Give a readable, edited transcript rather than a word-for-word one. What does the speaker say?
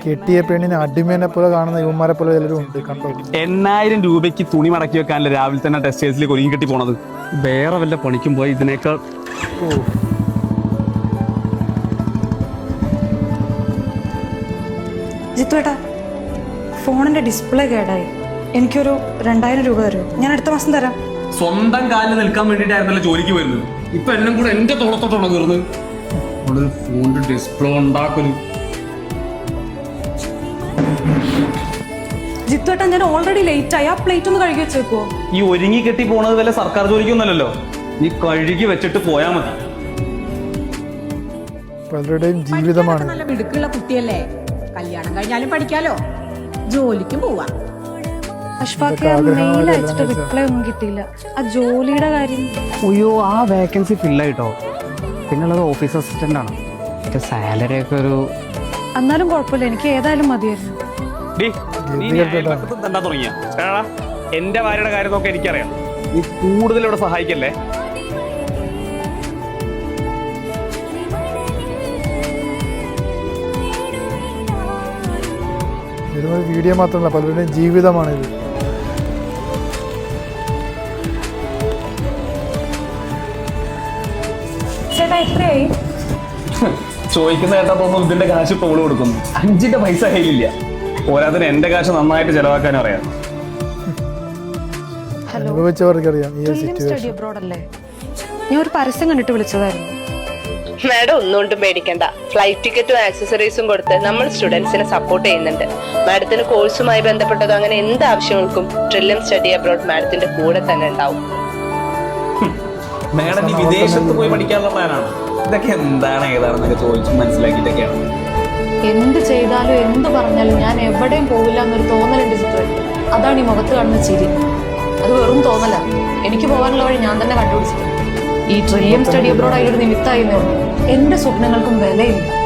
കെട്ടിയ പെണ്ണിനെ അടിമേനെ പോലെ കാണുന്ന യുവന്മാരെ പോലെ ചിലരും ഉണ്ട്, കണ്ടോ? 8000 രൂപയ്ക്ക് തുണി മടക്കി വെക്കാനല്ലേ രാവിലെ തന്നെ ടെക്സ്റ്റൈൽസിലേക്ക് ഒരുങ്ങി കെട്ടി പോണത്. വേറെ വല്ല പണിക്കും പോയി ഇതിനേക്കാൾ. ജിത്തുവേട്ടാ, ഫോണിന്റെ ഡിസ്പ്ലേ കേടായി. എനിക്കൊരു 2000 രൂപ തരുമോ? ഞാൻ അടുത്ത മാസം തരാം. സ്വന്തം കാലിൽ നിൽക്കാൻ വേണ്ടിയിട്ടായിരുന്നല്ലോ ജോലിക്ക് വരുന്നത്. ഇപ്പൊ എല്ലാം കൂടെ എന്റെ തോളത്തോട്ടാണ് കയറുന്നത്. ഫോണിന്റെ ഡിസ്പ്ലേ ഉണ്ടാക്കല്. ജിത്തുവേട്ടാ, ഞാൻ ഓൾറെഡി ലേറ്റ് ആയി. ആ പ്ലേറ്റ് ഒന്ന് കഴുകി വെച്ചേക്കോ? ഈ ഒരുങ്ങി കെട്ടി പോണത് വല്ല സർക്കാർ ജോലിക്കൊന്നല്ലോ. നീ കഴുകി വെച്ചിട്ട് പോയാ മതി. പലരുടെയും ജീവിതമാണ്. നല്ല മിടുക്കുള്ള കുട്ടിയല്ലേ, കല്യാണം കഴിഞ്ഞാലും പഠിക്കാലോ, ജോലിക്കും പോവാ. അഷ്ഫാഖ്, മെയിൽ അയച്ചിട്ട് റിപ്ലൈ ഒന്നും കിട്ടിയില്ല. ആ ജോലിയുടെ കാര്യം. അയ്യോ, ആ വേക്കൻസി ഫില്ലായിട്ടോ. പിന്നുള്ളത് ഓഫീസ് അസിസ്റ്റന്റ് ആണ്. സാലറി ഒക്കെ ഒരു. എന്നാലും കുഴപ്പമില്ല, എനിക്ക് ഏതായാലും മതിയായിരുന്നു. തുടങ്ങിയ എന്റെ ഭാര്യയുടെ കാര്യം നോക്കാൻ എനിക്കറിയാം. നീ കൂടുതൽ ഇവിടെ സഹായിക്കല്ലേ. ഇതൊരു വീഡിയോ മാത്രമല്ല, പലരുടെയും ജീവിതമാണിത്. ചേട്ടാ, എത്രയായി? ചോദിക്കുന്ന കേട്ടാ തോന്നുന്നു ഇതിന്റെ കാശ് തോള് കൊടുക്കുന്നു. 5 പൈസ കയ്യിലില്ല. പോരാതിന് എന്റെ കാശ് നന്നായിട്ട് ചെലവാക്കാനും അറിയാം. അനുഭവിച്ചവർക്കറിയാം ഈ സ്റ്റഡി അബ്രോഡ് അല്ലേ? ഞാൻ ഒരു പരസ്യം കണ്ടിട്ട് വിളിച്ചതായിരുന്നു. മാഡം ഒന്നുകൊണ്ടും പേടിക്കണ്ട. ഫ്ലൈറ്റ് ടിക്കറ്റും ആക്സസറീസും കൊടുത്ത് നമ്മൾ സ്റ്റുഡൻസിനെ സപ്പോർട്ട് ചെയ്യുന്നുണ്ട്. മാഡത്തിന് കോഴ്സുമായി ബന്ധപ്പെട്ടതോ അങ്ങനെ എന്ത് ആവശ്യങ്ങൾക്കും ട്രില്യം സ്റ്റഡി അബ്രോഡ് മാഡത്തിന്റെ കൂടെ തന്നെ ഉണ്ടാവും. മാഡം ഈ വിദേശത്ത് പോയി പഠിക്കാനുള്ള പ്ലാനാണ്? ഇതൊക്കെ എന്താണ് ഏതാണെന്നൊക്കെ ചോദിച്ചു മനസ്സിലാക്കിയിട്ടൊക്കെയാണ്. എന്ത് ചെയ്താലും എന്ത് പറഞ്ഞാലും ഞാൻ എവിടെയും പോവില്ല എന്നൊരു തോന്നലുണ്ട് ജിത്തുവേട്ടൻ. അതാണ് ഈ മുഖത്ത് കാണുന്ന ചിരി. അത് വെറും തോന്നല. എനിക്ക് പോകാനുള്ള വഴി ഞാൻ തന്നെ കണ്ടുപിടിച്ചിട്ടുണ്ട്. ഈ ട്രില്യം സ്റ്റഡി അബ്രോഡ് അതിലൊരു നിമിത്തമായി. എന്റെ സ്വപ്നങ്ങൾക്കും വിലയില്ല.